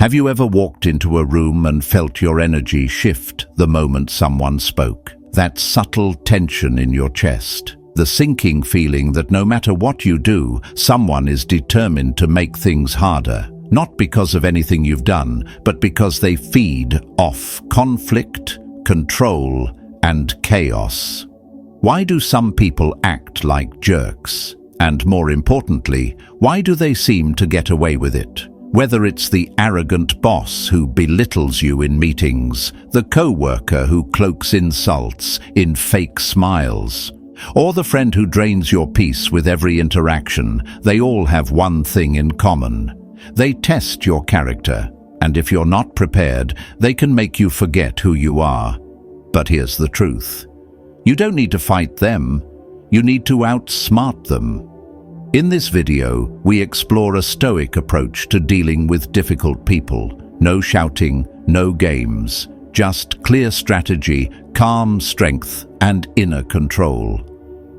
Have you ever walked into a room and felt your energy shift the moment someone spoke? That subtle tension in your chest, the sinking feeling that no matter what you do, someone is determined to make things harder. Not because of anything you've done, but because they feed off conflict, control, and chaos. Why do some people act like jerks? And more importantly, why do they seem to get away with it? Whether it's the arrogant boss who belittles you in meetings, the co-worker who cloaks insults in fake smiles, or the friend who drains your peace with every interaction, they all have one thing in common. They test your character, and if you're not prepared, they can make you forget who you are. But here's the truth. You don't need to fight them. You need to outsmart them. In this video, we explore a Stoic approach to dealing with difficult people. No shouting, no games, just clear strategy, calm strength, and inner control.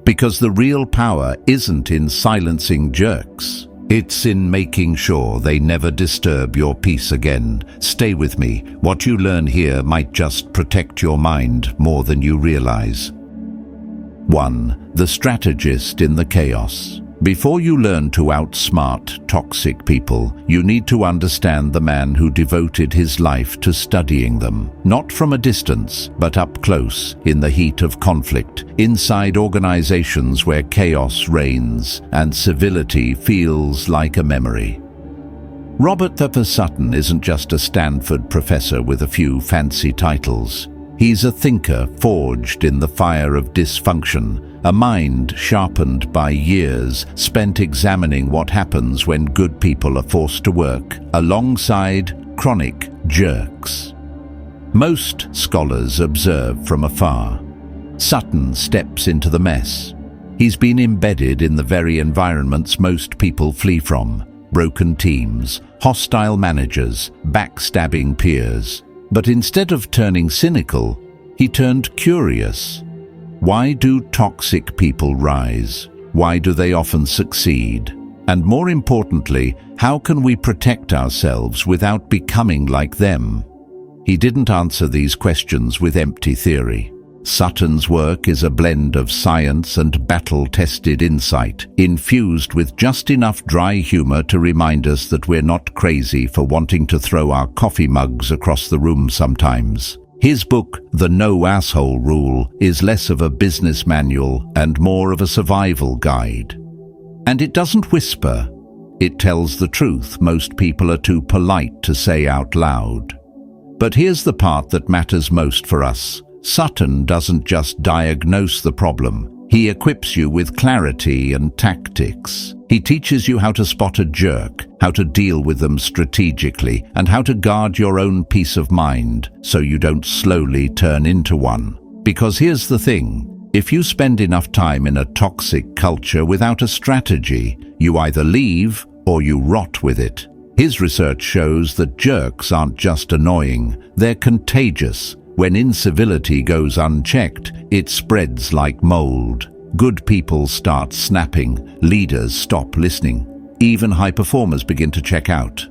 Because the real power isn't in silencing jerks. It's in making sure they never disturb your peace again. Stay with me. What you learn here might just protect your mind more than you realize. 1. The strategist in the chaos. Before you learn to outsmart toxic people, you need to understand the man who devoted his life to studying them. Not from a distance, but up close, in the heat of conflict, inside organizations where chaos reigns and civility feels like a memory. Robert Sutton isn't just a Stanford professor with a few fancy titles. He's a thinker forged in the fire of dysfunction, a mind sharpened by years spent examining what happens when good people are forced to work alongside chronic jerks. Most scholars observe from afar. Sutton steps into the mess. He's been embedded in the very environments most people flee from: broken teams, hostile managers, backstabbing peers. But instead of turning cynical, he turned curious. Why do toxic people rise? Why do they often succeed? And more importantly, how can we protect ourselves without becoming like them? He didn't answer these questions with empty theory. Sutton's work is a blend of science and battle-tested insight, infused with just enough dry humor to remind us that we're not crazy for wanting to throw our coffee mugs across the room sometimes. His book, The No Asshole Rule, is less of a business manual and more of a survival guide. And it doesn't whisper. It tells the truth most people are too polite to say out loud. But here's the part that matters most for us. Sutton doesn't just diagnose the problem. He equips you with clarity and tactics. He teaches you how to spot a jerk, how to deal with them strategically, and how to guard your own peace of mind so you don't slowly turn into one. Because here's the thing. If you spend enough time in a toxic culture without a strategy, you either leave or you rot with it. His research shows that jerks aren't just annoying, they're contagious. When incivility goes unchecked, it spreads like mold. Good people start snapping, leaders stop listening, even high performers begin to check out.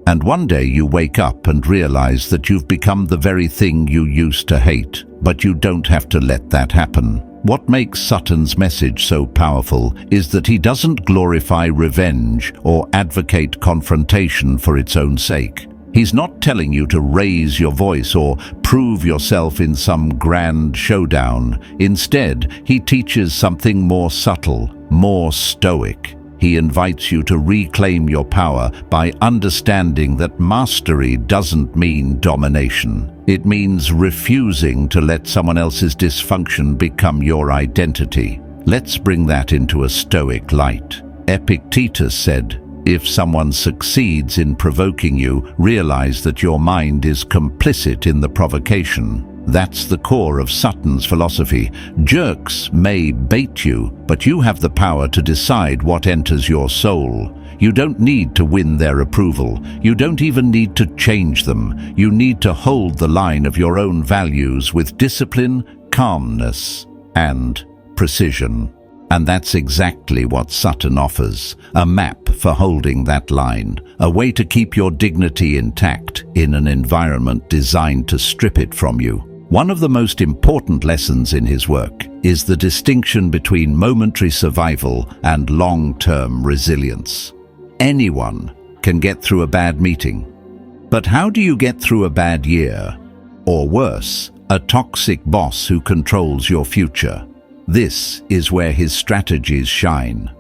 And one day you wake up and realize that you've become the very thing you used to hate, but you don't have to let that happen. What makes Sutton's message so powerful is that he doesn't glorify revenge or advocate confrontation for its own sake. He's not telling you to raise your voice or prove yourself in some grand showdown. Instead, he teaches something more subtle, more stoic. He invites you to reclaim your power by understanding that mastery doesn't mean domination. It means refusing to let someone else's dysfunction become your identity. Let's bring that into a Stoic light. Epictetus said, "If someone succeeds in provoking you, realize that your mind is complicit in the provocation." That's the core of Sutton's philosophy. Jerks may bait you, but you have the power to decide what enters your soul. You don't need to win their approval. You don't even need to change them. You need to hold the line of your own values with discipline, calmness, and precision. And that's exactly what Sutton offers, a map for holding that line, a way to keep your dignity intact in an environment designed to strip it from you. One of the most important lessons in his work is the distinction between momentary survival and long-term resilience. Anyone can get through a bad meeting. But how do you get through a bad year? Or worse, a toxic boss who controls your future? This is where his strategies shine.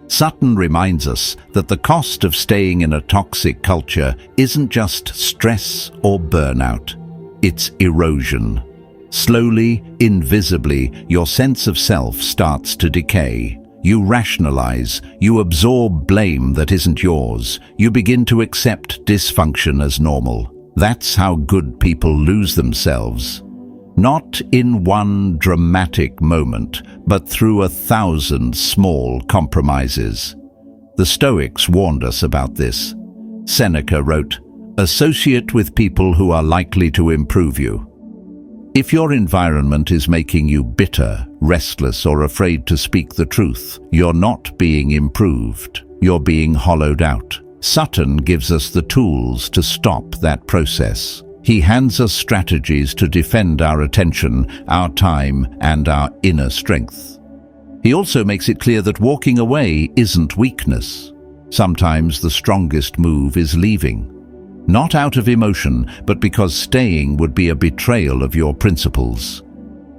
Sutton reminds us that the cost of staying in a toxic culture isn't just stress or burnout. It's erosion. Slowly, invisibly, your sense of self starts to decay. You rationalize, you absorb blame that isn't yours, you begin to accept dysfunction as normal. That's how good people lose themselves. Not in one dramatic moment, but through 1,000 small compromises. The Stoics warned us about this. Seneca wrote, "Associate with people who are likely to improve you." If your environment is making you bitter, restless, or afraid to speak the truth, you're not being improved. You're being hollowed out. Sutton gives us the tools to stop that process. He hands us strategies to defend our attention, our time, and our inner strength. He also makes it clear that walking away isn't weakness. Sometimes the strongest move is leaving. Not out of emotion, but because staying would be a betrayal of your principles.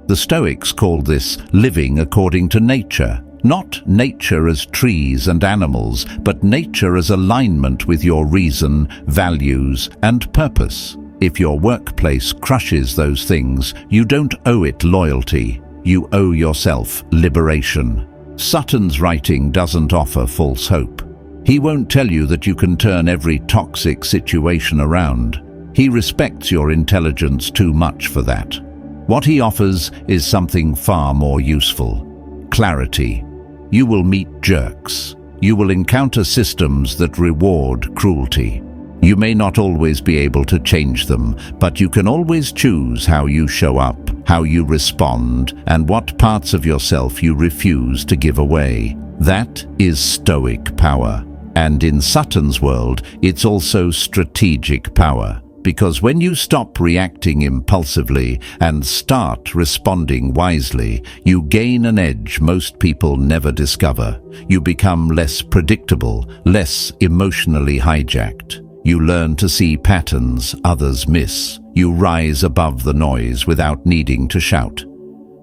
The Stoics called this living according to nature. Not nature as trees and animals, but nature as alignment with your reason, values, and purpose. If your workplace crushes those things, you don't owe it loyalty. You owe yourself liberation. Sutton's writing doesn't offer false hope. He won't tell you that you can turn every toxic situation around. He respects your intelligence too much for that. What he offers is something far more useful. Clarity. You will meet jerks. You will encounter systems that reward cruelty. You may not always be able to change them, but you can always choose how you show up, how you respond, and what parts of yourself you refuse to give away. That is Stoic power. And in Sutton's world, it's also strategic power. Because when you stop reacting impulsively and start responding wisely, you gain an edge most people never discover. You become less predictable, less emotionally hijacked. You learn to see patterns others miss. You rise above the noise without needing to shout.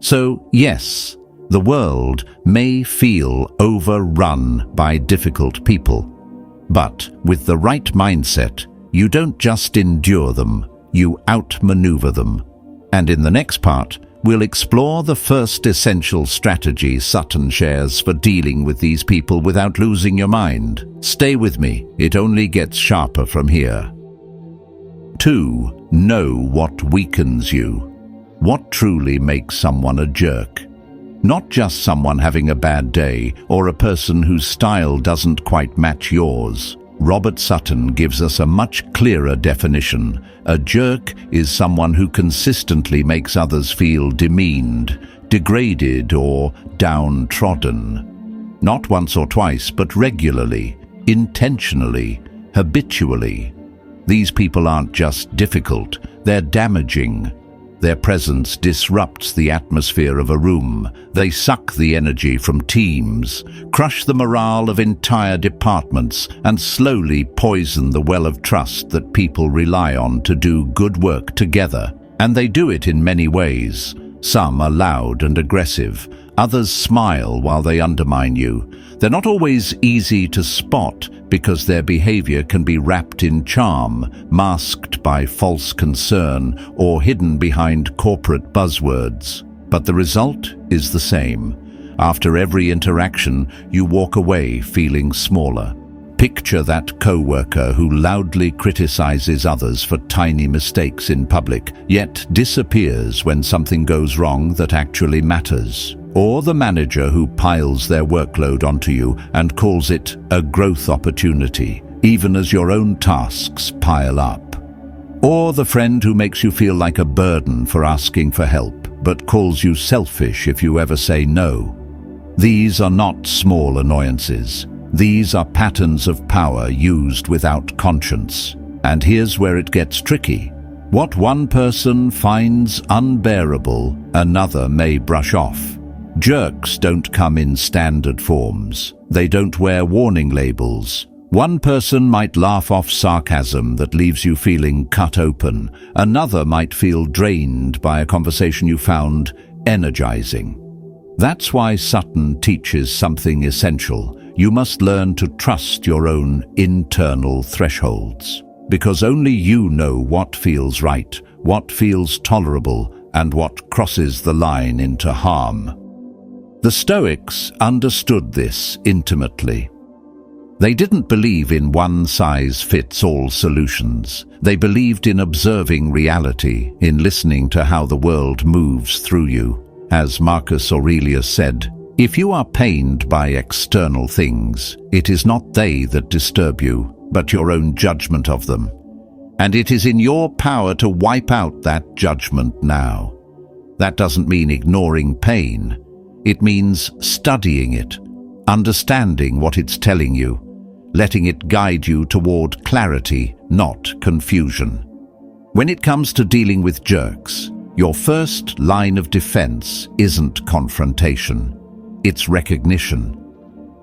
So, yes, the world may feel overrun by difficult people. But with the right mindset, you don't just endure them, you outmaneuver them. And in the next part, we'll explore the first essential strategy Sutton shares for dealing with these people without losing your mind. Stay with me, it only gets sharper from here. 2. Know what weakens you. What truly makes someone a jerk? Not just someone having a bad day or a person whose style doesn't quite match yours. Robert Sutton gives us a much clearer definition. A jerk is someone who consistently makes others feel demeaned, degraded, or downtrodden. Not once or twice, but regularly, intentionally, habitually. These people aren't just difficult, they're damaging. Their presence disrupts the atmosphere of a room. They suck the energy from teams, crush the morale of entire departments, and slowly poison the well of trust that people rely on to do good work together. And they do it in many ways. Some are loud and aggressive. Others smile while they undermine you. They're not always easy to spot because their behavior can be wrapped in charm, masked by false concern, or hidden behind corporate buzzwords. But the result is the same. After every interaction, you walk away feeling smaller. Picture that coworker who loudly criticizes others for tiny mistakes in public, yet disappears when something goes wrong that actually matters. Or the manager who piles their workload onto you and calls it a growth opportunity, even as your own tasks pile up. Or the friend who makes you feel like a burden for asking for help, but calls you selfish if you ever say no. These are not small annoyances. These are patterns of power used without conscience. And here's where it gets tricky. What one person finds unbearable, another may brush off. Jerks don't come in standard forms. They don't wear warning labels. One person might laugh off sarcasm that leaves you feeling cut open. Another might feel drained by a conversation you found energizing. That's why Sutton teaches something essential. You must learn to trust your own internal thresholds. Because only you know what feels right, what feels tolerable, and what crosses the line into harm. The Stoics understood this intimately. They didn't believe in one-size-fits-all solutions. They believed in observing reality, in listening to how the world moves through you. As Marcus Aurelius said, "If you are pained by external things, it is not they that disturb you, but your own judgment of them. And it is in your power to wipe out that judgment now." That doesn't mean ignoring pain. It means studying it, understanding what it's telling you, letting it guide you toward clarity, not confusion. When it comes to dealing with jerks, your first line of defense isn't confrontation. It's recognition.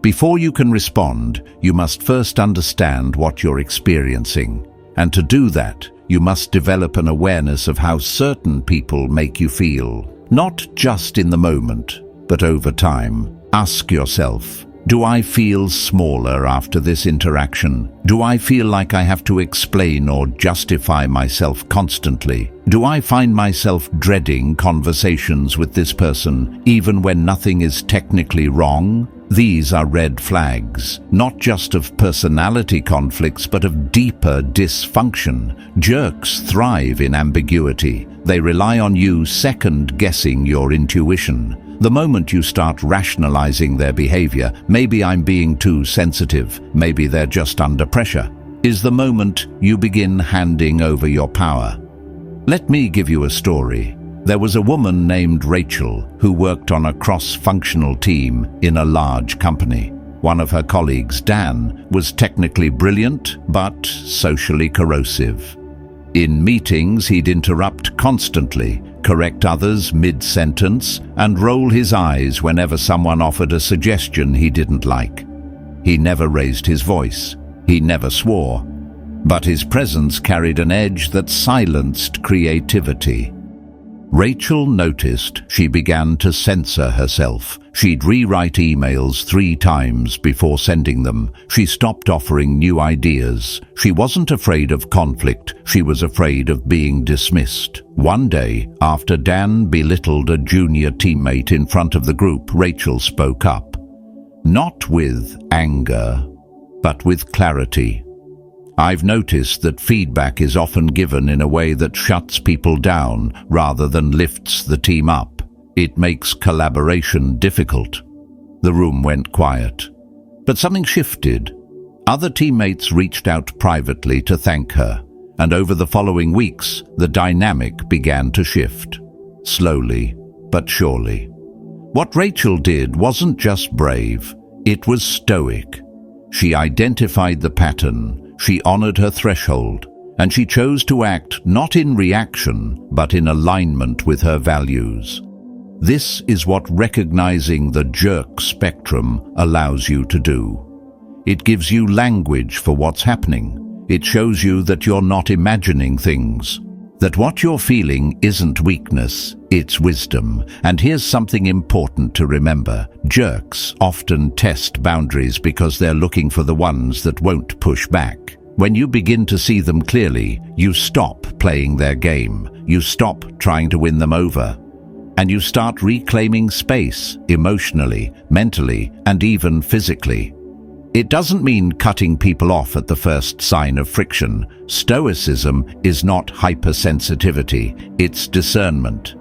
Before you can respond, you must first understand what you're experiencing. And to do that, you must develop an awareness of how certain people make you feel, not just in the moment, but over time. Ask yourself, do I feel smaller after this interaction? Do I feel like I have to explain or justify myself constantly? Do I find myself dreading conversations with this person, even when nothing is technically wrong? These are red flags, not just of personality conflicts, but of deeper dysfunction. Jerks thrive in ambiguity. They rely on you second-guessing your intuition. The moment you start rationalizing their behavior, maybe I'm being too sensitive, maybe they're just under pressure, is the moment you begin handing over your power. Let me give you a story. There was a woman named Rachel who worked on a cross-functional team in a large company. One of her colleagues, Dan, was technically brilliant but socially corrosive. In meetings, he'd interrupt constantly, correct others mid-sentence, and roll his eyes whenever someone offered a suggestion he didn't like. He never raised his voice. He never swore. But his presence carried an edge that silenced creativity. Rachel noticed she began to censor herself. She'd rewrite emails 3 times before sending them. She stopped offering new ideas. She wasn't afraid of conflict. She was afraid of being dismissed. One day, after Dan belittled a junior teammate in front of the group, Rachel spoke up. Not with anger, but with clarity. I've noticed that feedback is often given in a way that shuts people down rather than lifts the team up. It makes collaboration difficult. The room went quiet. But something shifted. Other teammates reached out privately to thank her, and over the following weeks, the dynamic began to shift. Slowly, but surely. What Rachel did wasn't just brave, it was stoic. She identified the pattern. She honored her threshold, and she chose to act not in reaction, but in alignment with her values. This is what recognizing the jerk spectrum allows you to do. It gives you language for what's happening. It shows you that you're not imagining things, that what you're feeling isn't weakness, it's wisdom. And here's something important to remember. Jerks often test boundaries because they're looking for the ones that won't push back. When you begin to see them clearly, you stop playing their game. You stop trying to win them over. And you start reclaiming space, emotionally, mentally, and even physically. It doesn't mean cutting people off at the first sign of friction. Stoicism is not hypersensitivity, it's discernment.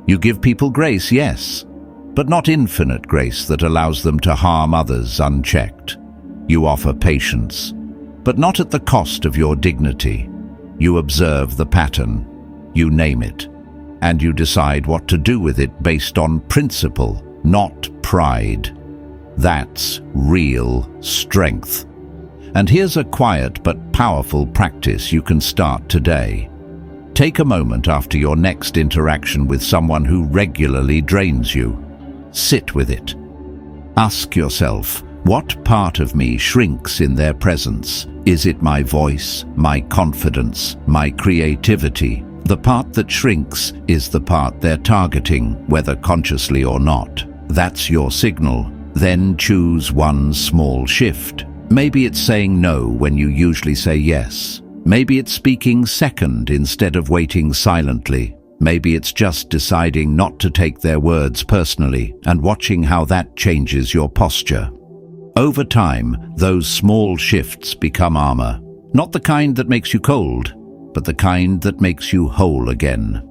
You give people grace, yes, but not infinite grace that allows them to harm others unchecked. You offer patience, but not at the cost of your dignity. You observe the pattern, you name it, and you decide what to do with it based on principle, not pride. That's real strength. And here's a quiet but powerful practice you can start today. Take a moment after your next interaction with someone who regularly drains you. Sit with it. Ask yourself, what part of me shrinks in their presence? Is it my voice, my confidence, my creativity? The part that shrinks is the part they're targeting, whether consciously or not. That's your signal. Then choose one small shift. Maybe it's saying no when you usually say yes. Maybe it's speaking second instead of waiting silently. Maybe it's just deciding not to take their words personally and watching how that changes your posture. Over time, those small shifts become armor. Not the kind that makes you cold, but the kind that makes you whole again.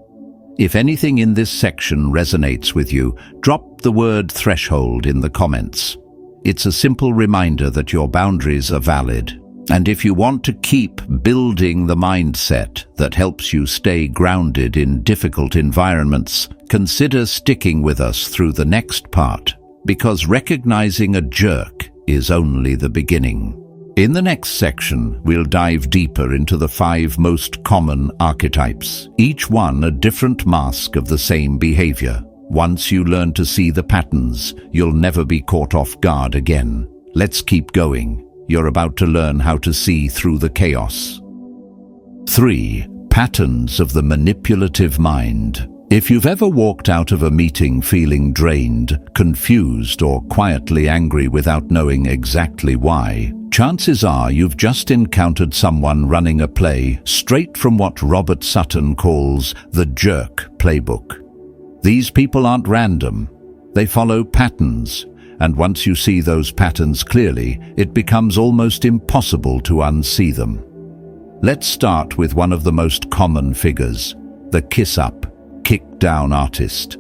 If anything in this section resonates with you, drop the word threshold in the comments. It's a simple reminder that your boundaries are valid. And if you want to keep building the mindset that helps you stay grounded in difficult environments, consider sticking with us through the next part, because recognizing a jerk is only the beginning. In the next section, we'll dive deeper into the 5 most common archetypes, each one a different mask of the same behavior. Once you learn to see the patterns, you'll never be caught off guard again. Let's keep going. You're about to learn how to see through the chaos. 3. Patterns of the manipulative mind. If you've ever walked out of a meeting feeling drained, confused, or quietly angry without knowing exactly why, chances are you've just encountered someone running a play straight from what Robert Sutton calls the jerk playbook. These people aren't random. They follow patterns, and once you see those patterns clearly, it becomes almost impossible to unsee them. Let's start with one of the most common figures, the kiss-up, kick-down artist.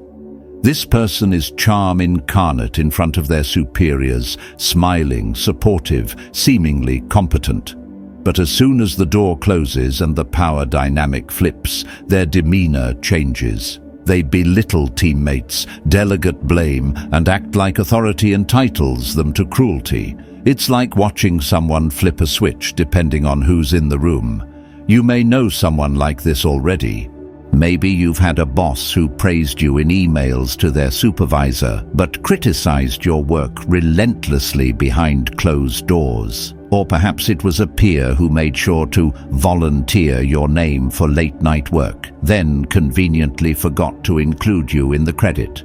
This person is charm incarnate in front of their superiors, smiling, supportive, seemingly competent. But as soon as the door closes and the power dynamic flips, their demeanor changes. They belittle teammates, delegate blame, and act like authority entitles them to cruelty. It's like watching someone flip a switch depending on who's in the room. You may know someone like this already. Maybe you've had a boss who praised you in emails to their supervisor, but criticized your work relentlessly behind closed doors. Or perhaps it was a peer who made sure to volunteer your name for late-night work, then conveniently forgot to include you in the credit.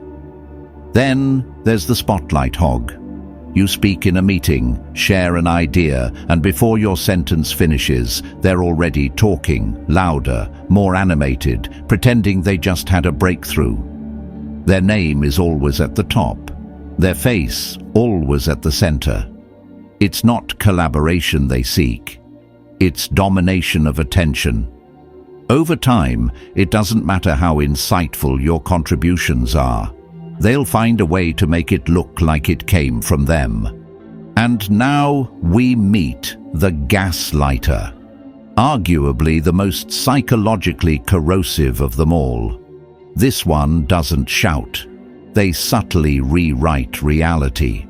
Then there's the spotlight hog. You speak in a meeting, share an idea, and before your sentence finishes, they're already talking, louder, more animated, pretending they just had a breakthrough. Their name is always at the top, their face always at the center. It's not collaboration they seek. It's domination of attention. Over time, it doesn't matter how insightful your contributions are. They'll find a way to make it look like it came from them. And now we meet the gaslighter, arguably the most psychologically corrosive of them all. This one doesn't shout. They subtly rewrite reality.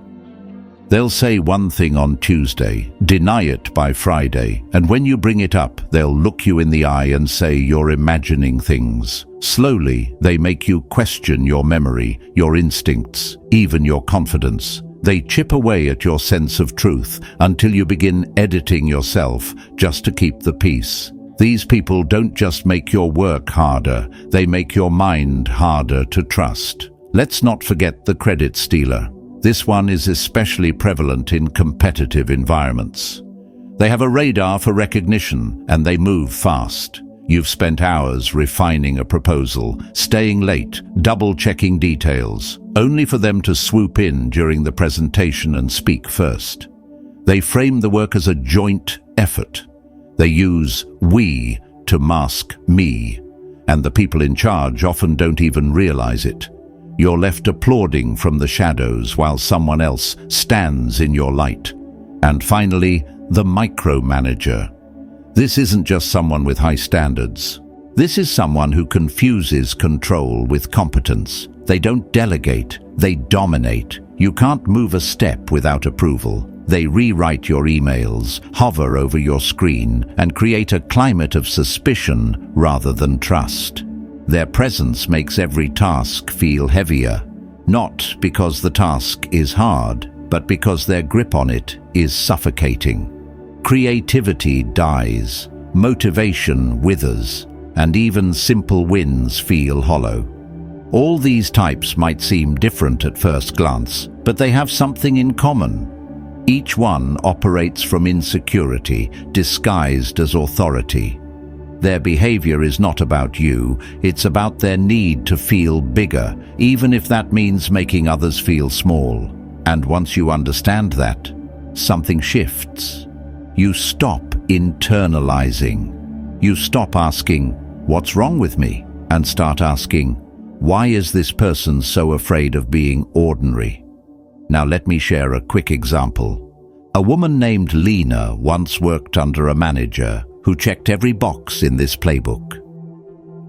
They'll say one thing on Tuesday, deny it by Friday, and when you bring it up, they'll look you in the eye and say you're imagining things. Slowly, they make you question your memory, your instincts, even your confidence. They chip away at your sense of truth until you begin editing yourself just to keep the peace. These people don't just make your work harder, they make your mind harder to trust. Let's not forget the credit stealer. This one is especially prevalent in competitive environments. They have a radar for recognition, and they move fast. You've spent hours refining a proposal, staying late, double-checking details, only for them to swoop in during the presentation and speak first. They frame the work as a joint effort. They use "we" to mask "me," and the people in charge often don't even realize it. You're left applauding from the shadows while someone else stands in your light. And finally, the micromanager. This isn't just someone with high standards. This is someone who confuses control with competence. They don't delegate, they dominate. You can't move a step without approval. They rewrite your emails, hover over your screen, and create a climate of suspicion rather than trust. Their presence makes every task feel heavier, not because the task is hard, but because their grip on it is suffocating. Creativity dies, motivation withers, and even simple wins feel hollow. All these types might seem different at first glance, but they have something in common. Each one operates from insecurity, disguised as authority. Their behavior is not about you, it's about their need to feel bigger, even if that means making others feel small. And once you understand that, something shifts. You stop internalizing. You stop asking, "What's wrong with me?" and start asking, "Why is this person so afraid of being ordinary?" Now let me share a quick example. A woman named Lena once worked under a manager who checked every box in this playbook.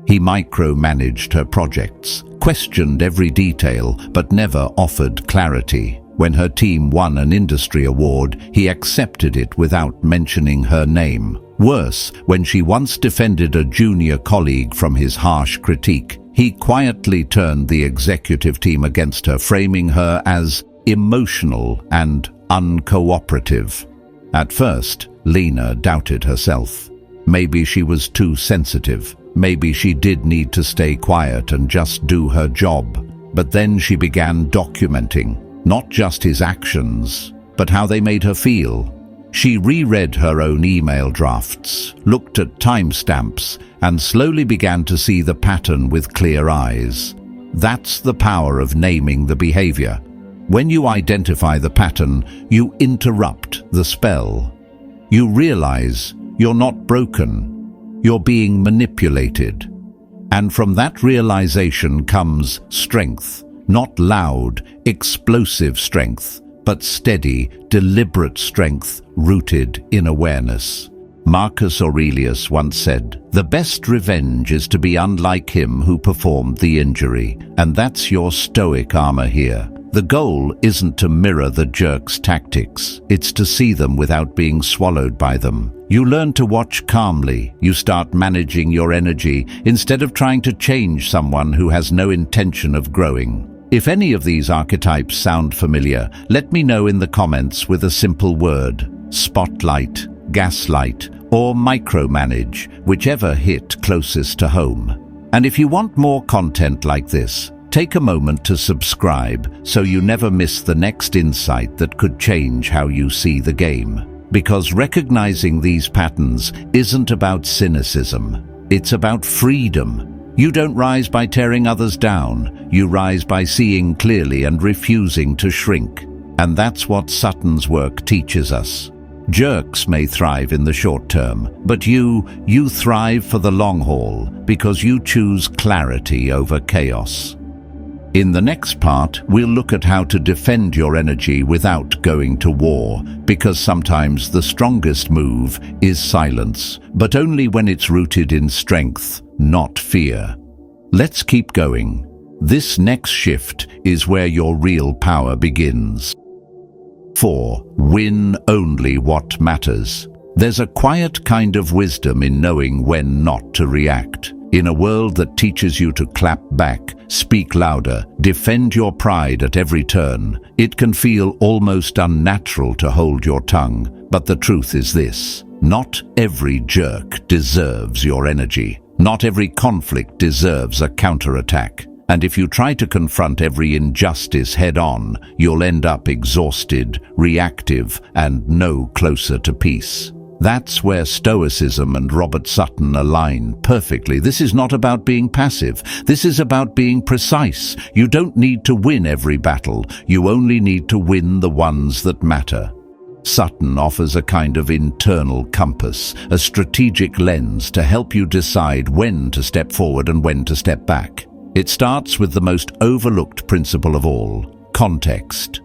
He micromanaged her projects, questioned every detail, but never offered clarity. When her team won an industry award, he accepted it without mentioning her name. Worse, when she once defended a junior colleague from his harsh critique, he quietly turned the executive team against her, framing her as emotional and uncooperative. At first, Lena doubted herself. Maybe she was too sensitive. Maybe she did need to stay quiet and just do her job. But then she began documenting, not just his actions, but how they made her feel. She reread her own email drafts, looked at timestamps, and slowly began to see the pattern with clear eyes. That's the power of naming the behavior. When you identify the pattern, you interrupt the spell. You realize you're not broken, you're being manipulated. And from that realization comes strength, not loud, explosive strength, but steady, deliberate strength rooted in awareness. Marcus Aurelius once said, "The best revenge is to be unlike him who performed the injury," and that's your Stoic armor here. The goal isn't to mirror the JERKS tactics, it's to see them without being swallowed by them. You learn to watch calmly, you start managing your energy instead of trying to change someone who has no intention of growing. If any of these archetypes sound familiar, let me know in the comments with a simple word: spotlight, gaslight, or micromanage, whichever hit closest to home. And if you want more content like this, take a moment to subscribe so you never miss the next insight that could change how you see the game. Because recognizing these patterns isn't about cynicism, it's about freedom. You don't rise by tearing others down, you rise by seeing clearly and refusing to shrink. And that's what Sutton's work teaches us. JERKS may thrive in the short term, but you thrive for the long haul because you choose clarity over chaos. In the next part, we'll look at how to defend your energy without going to war, because sometimes the strongest move is silence, but only when it's rooted in strength, not fear. Let's keep going. This next shift is where your real power begins. 4. Win only what matters. There's a quiet kind of wisdom in knowing when not to react. In a world that teaches you to clap back, speak louder, defend your pride at every turn, it can feel almost unnatural to hold your tongue. But the truth is this: not every jerk deserves your energy. Not every conflict deserves a counterattack. And if you try to confront every injustice head-on, you'll end up exhausted, reactive, and no closer to peace. That's where Stoicism and Robert Sutton align perfectly. This is not about being passive. This is about being precise. You don't need to win every battle. You only need to win the ones that matter. Sutton offers a kind of internal compass, a strategic lens to help you decide when to step forward and when to step back. It starts with the most overlooked principle of all: context.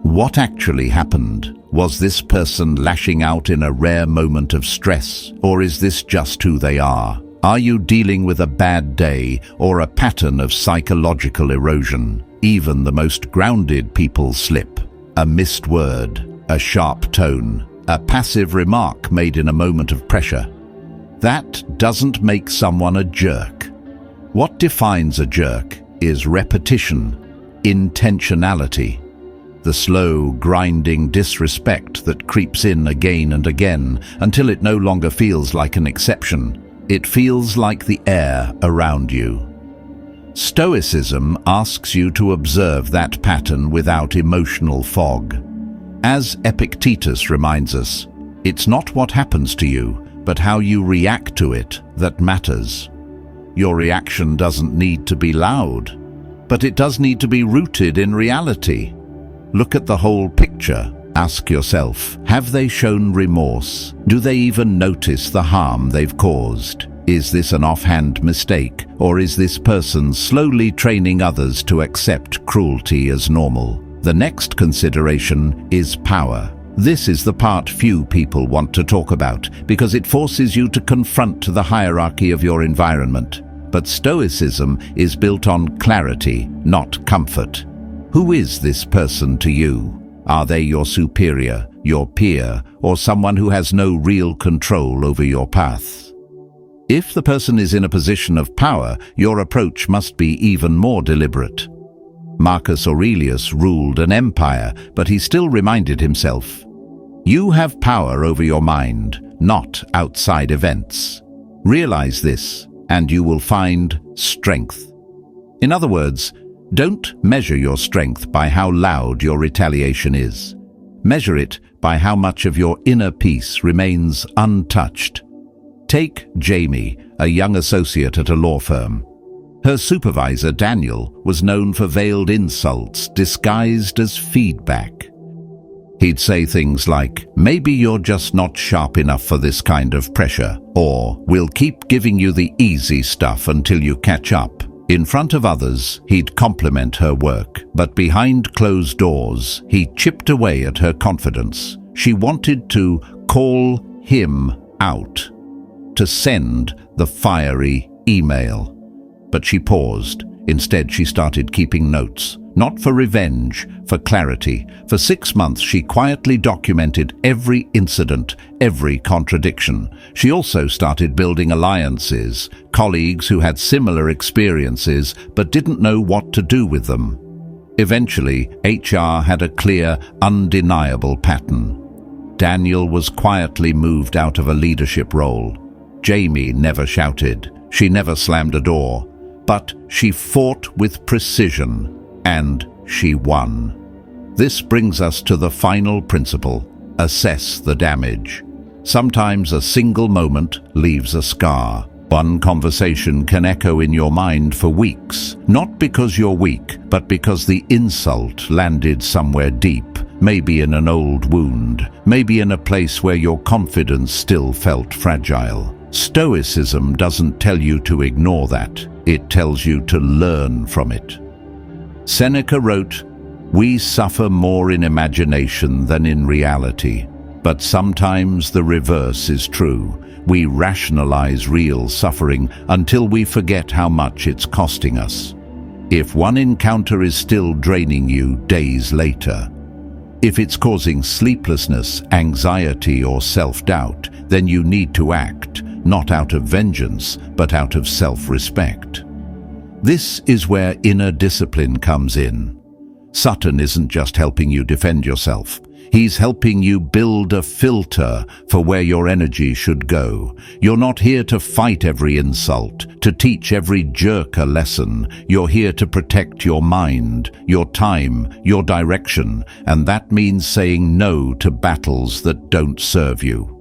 What actually happened? Was this person lashing out in a rare moment of stress, or is this just who they are? Are you dealing with a bad day or a pattern of psychological erosion? Even the most grounded people slip. A missed word, a sharp tone, a passive remark made in a moment of pressure. That doesn't make someone a jerk. What defines a jerk is repetition, intentionality, the slow, grinding disrespect that creeps in again and again until it no longer feels like an exception. It feels like the air around you. Stoicism asks you to observe that pattern without emotional fog. As Epictetus reminds us, it's not what happens to you, but how you react to it that matters. Your reaction doesn't need to be loud, but it does need to be rooted in reality. Look at the whole picture. Ask yourself, have they shown remorse? Do they even notice the harm they've caused? Is this an offhand mistake, or is this person slowly training others to accept cruelty as normal? The next consideration is power. This is the part few people want to talk about, because it forces you to confront the hierarchy of your environment. But Stoicism is built on clarity, not comfort. Who is this person to you? Are they your superior, your peer, or someone who has no real control over your path? If the person is in a position of power, your approach must be even more deliberate. Marcus Aurelius ruled an empire, but he still reminded himself, "You have power over your mind, not outside events." Realize this, and you will find strength. In other words, don't measure your strength by how loud your retaliation is. Measure it by how much of your inner peace remains untouched. Take Jamie, a young associate at a law firm. Her supervisor, Daniel, was known for veiled insults disguised as feedback. He'd say things like, "Maybe you're just not sharp enough for this kind of pressure," or "We'll keep giving you the easy stuff until you catch up." In front of others, he'd compliment her work, but behind closed doors, he chipped away at her confidence. She wanted to call him out, to send the fiery email. But she paused. Instead, she started keeping notes. Not for revenge, for clarity. For 6 months, she quietly documented every incident, every contradiction. She also started building alliances, colleagues who had similar experiences but didn't know what to do with them. Eventually, HR had a clear, undeniable pattern. Daniel was quietly moved out of a leadership role. Jamie never shouted. She never slammed a door. But she fought with precision, and she won. This brings us to the final principle: assess the damage. Sometimes a single moment leaves a scar. One conversation can echo in your mind for weeks, not because you're weak, but because the insult landed somewhere deep, maybe in an old wound, maybe in a place where your confidence still felt fragile. Stoicism doesn't tell you to ignore that. It tells you to learn from it. Seneca wrote, "We suffer more in imagination than in reality, but sometimes the reverse is true. We rationalize real suffering until we forget how much it's costing us. If one encounter is still draining you days later, if it's causing sleeplessness, anxiety, or self-doubt, then you need to act, not out of vengeance, but out of self-respect." This is where inner discipline comes in. Sutton isn't just helping you defend yourself. He's helping you build a filter for where your energy should go. You're not here to fight every insult, to teach every jerk a lesson. You're here to protect your mind, your time, your direction, and that means saying no to battles that don't serve you.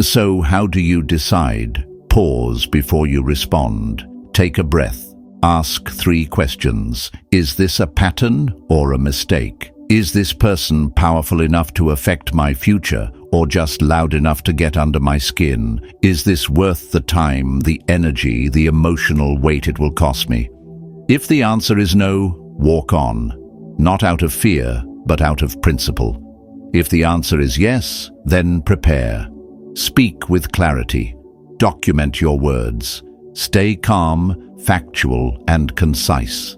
So how do you decide? Pause before you respond. Take a breath. Ask 3 questions. Is this a pattern or a mistake? Is this person powerful enough to affect my future, or just loud enough to get under my skin? Is this worth the time, the energy, the emotional weight it will cost me? If the answer is no, walk on. Not out of fear, but out of principle. If the answer is yes, then prepare. Speak with clarity. Document your words. Stay calm, factual, and concise.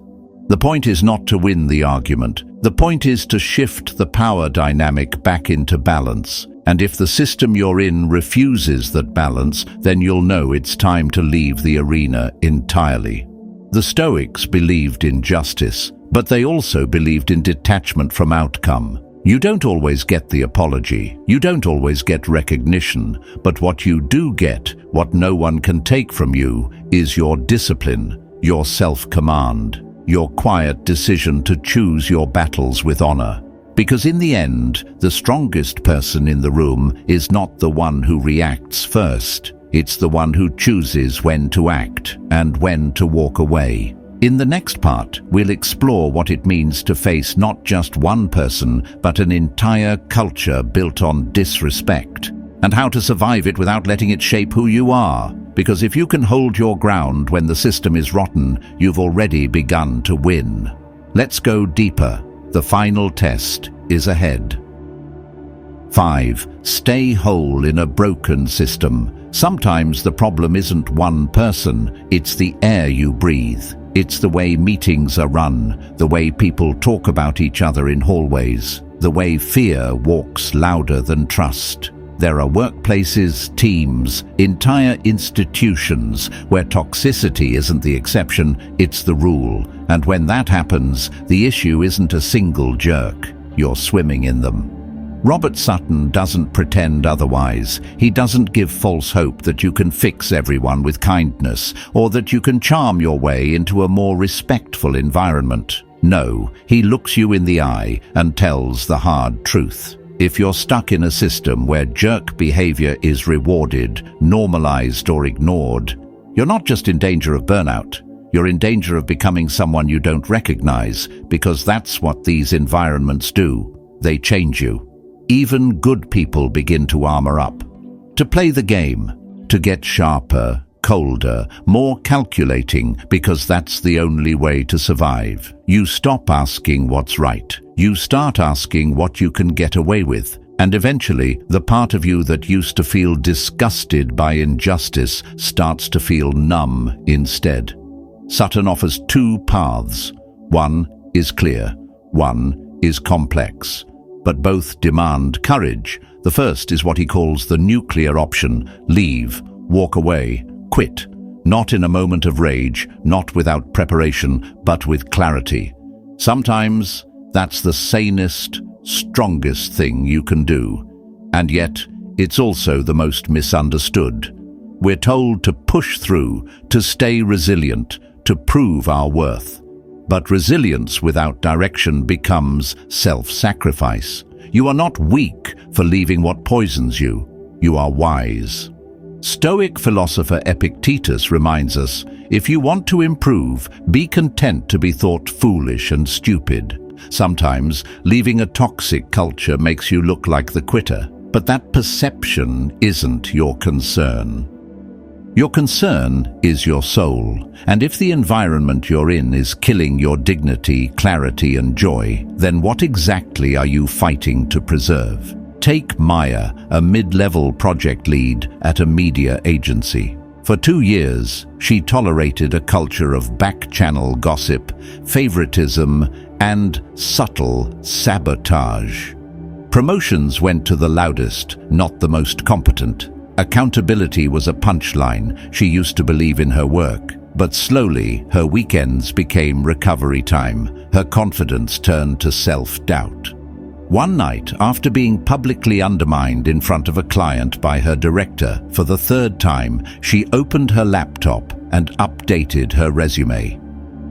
The point is not to win the argument. The point is to shift the power dynamic back into balance. And if the system you're in refuses that balance, then you'll know it's time to leave the arena entirely. The Stoics believed in justice, but they also believed in detachment from outcome. You don't always get the apology, you don't always get recognition, but what you do get, what no one can take from you, is your discipline, your self-command, your quiet decision to choose your battles with honor. Because in the end, the strongest person in the room is not the one who reacts first. It's the one who chooses when to act and when to walk away. In the next part, we'll explore what it means to face not just one person, but an entire culture built on disrespect, and how to survive it without letting it shape who you are. Because if you can hold your ground when the system is rotten, you've already begun to win. Let's go deeper. The final test is ahead. 5. Stay whole in a broken system. Sometimes the problem isn't one person, it's the air you breathe. It's the way meetings are run, the way people talk about each other in hallways, the way fear walks louder than trust. There are workplaces, teams, entire institutions where toxicity isn't the exception, it's the rule. And when that happens, the issue isn't a single jerk. You're swimming in them. Robert Sutton doesn't pretend otherwise. He doesn't give false hope that you can fix everyone with kindness or that you can charm your way into a more respectful environment. No, he looks you in the eye and tells the hard truth. If you're stuck in a system where jerk behavior is rewarded, normalized, or ignored, you're not just in danger of burnout. You're in danger of becoming someone you don't recognize, because that's what these environments do. They change you. Even good people begin to armor up, to play the game, to get sharper, colder, more calculating, because that's the only way to survive. You stop asking what's right. You start asking what you can get away with. And eventually, the part of you that used to feel disgusted by injustice starts to feel numb instead. Sutton offers two paths. One is clear. One is complex. But both demand courage. The first is what he calls the nuclear option: leave, walk away, quit. Not in a moment of rage, not without preparation, but with clarity. Sometimes that's the sanest, strongest thing you can do. And yet, it's also the most misunderstood. We're told to push through, to stay resilient, to prove our worth. But resilience without direction becomes self-sacrifice. You are not weak for leaving what poisons you. You are wise. Stoic philosopher Epictetus reminds us, if you want to improve, be content to be thought foolish and stupid. Sometimes, leaving a toxic culture makes you look like the quitter, but that perception isn't your concern. Your concern is your soul, and if the environment you're in is killing your dignity, clarity, and joy, then what exactly are you fighting to preserve? Take Maya, a mid-level project lead at a media agency. For 2 years, she tolerated a culture of back-channel gossip, favoritism, and subtle sabotage. Promotions went to the loudest, not the most competent. Accountability was a punchline. She used to believe in her work. But slowly, her weekends became recovery time. Her confidence turned to self-doubt. One night, after being publicly undermined in front of a client by her director for the 3rd time, she opened her laptop and updated her resume.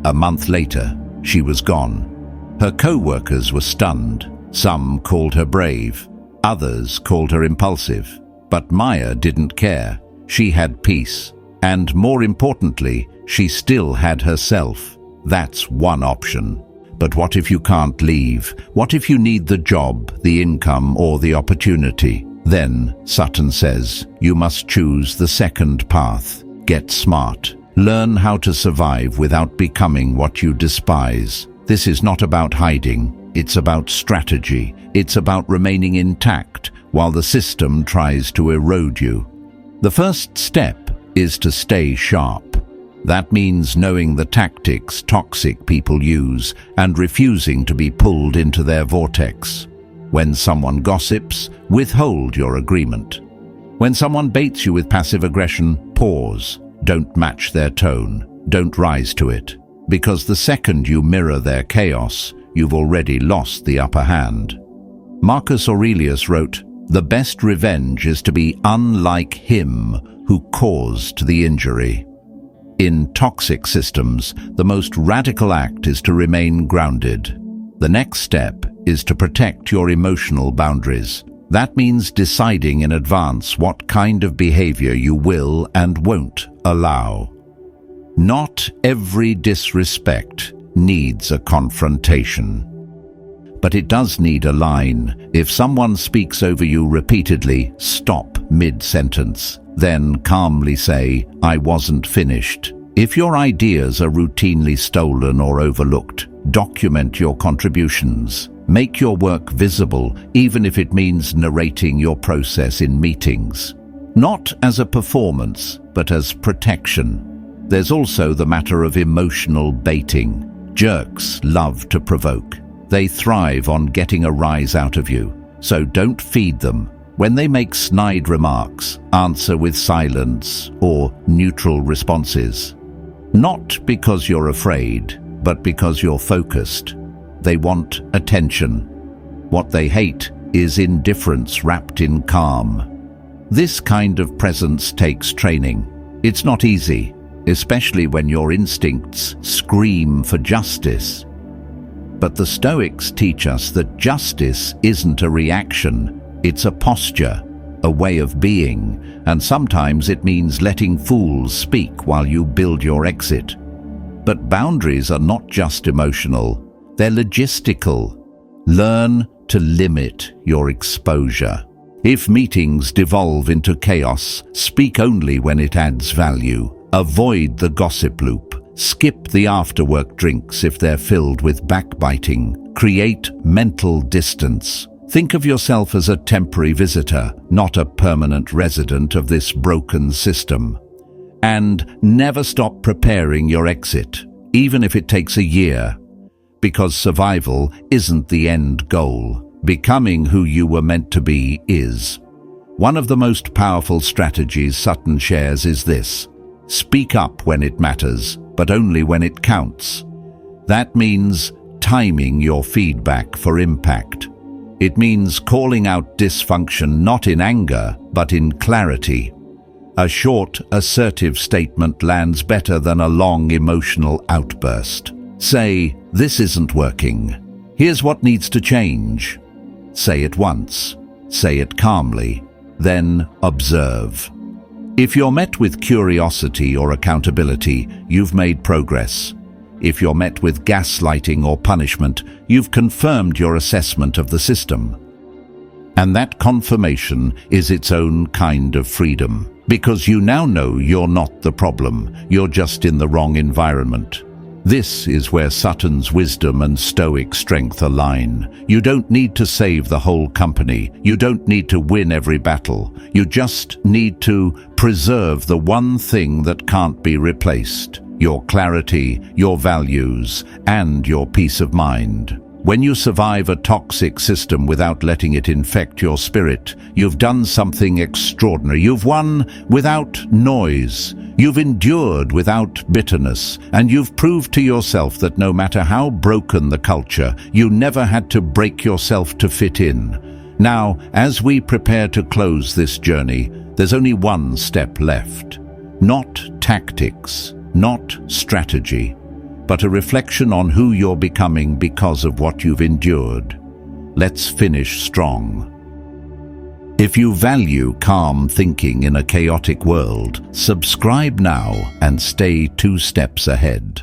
A month later, she was gone. Her co-workers were stunned. Some called her brave. Others called her impulsive. But Maya didn't care. She had peace. And more importantly, she still had herself. That's one option. But what if you can't leave? What if you need the job, the income, or the opportunity? Then, Sutton says, you must choose the second path. Get smart. Learn how to survive without becoming what you despise. This is not about hiding. It's about strategy. It's about remaining intact while the system tries to erode you. The first step is to stay sharp. That means knowing the tactics toxic people use and refusing to be pulled into their vortex. When someone gossips, withhold your agreement. When someone baits you with passive aggression, pause. Don't match their tone. Don't rise to it. Because the second you mirror their chaos, you've already lost the upper hand. Marcus Aurelius wrote, "The best revenge is to be unlike him who caused the injury." In toxic systems, the most radical act is to remain grounded. The next step is to protect your emotional boundaries. That means deciding in advance what kind of behavior you will and won't allow. Not every disrespect needs a confrontation. But it does need a line. If someone speaks over you repeatedly, stop mid-sentence. Then calmly say, "I wasn't finished." If your ideas are routinely stolen or overlooked, document your contributions. Make your work visible, even if it means narrating your process in meetings. Not as a performance, but as protection. There's also the matter of emotional baiting. Jerks love to provoke. They thrive on getting a rise out of you, so don't feed them. When they make snide remarks, answer with silence or neutral responses. Not because you're afraid, but because you're focused. They want attention. What they hate is indifference wrapped in calm. This kind of presence takes training. It's not easy, especially when your instincts scream for justice. But the Stoics teach us that justice isn't a reaction, it's a posture, a way of being, and sometimes it means letting fools speak while you build your exit. But boundaries are not just emotional, they're logistical. Learn to limit your exposure. If meetings devolve into chaos, speak only when it adds value. Avoid the gossip loop. Skip the after-work drinks if they're filled with backbiting. Create mental distance. Think of yourself as a temporary visitor, not a permanent resident of this broken system. And never stop preparing your exit, even if it takes a year. Because survival isn't the end goal. Becoming who you were meant to be is. One of the most powerful strategies Sutton shares is this: speak up when it matters, but only when it counts. That means timing your feedback for impact. It means calling out dysfunction not in anger, but in clarity. A short, assertive statement lands better than a long emotional outburst. Say, "This isn't working. Here's what needs to change." Say it once. Say it calmly. Then observe. If you're met with curiosity or accountability, you've made progress. If you're met with gaslighting or punishment, you've confirmed your assessment of the system. And that confirmation is its own kind of freedom, because you now know you're not the problem, you're just in the wrong environment. This is where Sutton's wisdom and Stoic strength align. You don't need to save the whole company. You don't need to win every battle. You just need to preserve the one thing that can't be replaced: your clarity, your values, and your peace of mind. When you survive a toxic system without letting it infect your spirit, you've done something extraordinary. You've won without noise. You've endured without bitterness, and you've proved to yourself that no matter how broken the culture, you never had to break yourself to fit in. Now, as we prepare to close this journey, there's only one step left. Not tactics, not strategy, but a reflection on who you're becoming because of what you've endured. Let's finish strong. If you value calm thinking in a chaotic world, subscribe now and stay 2 steps ahead.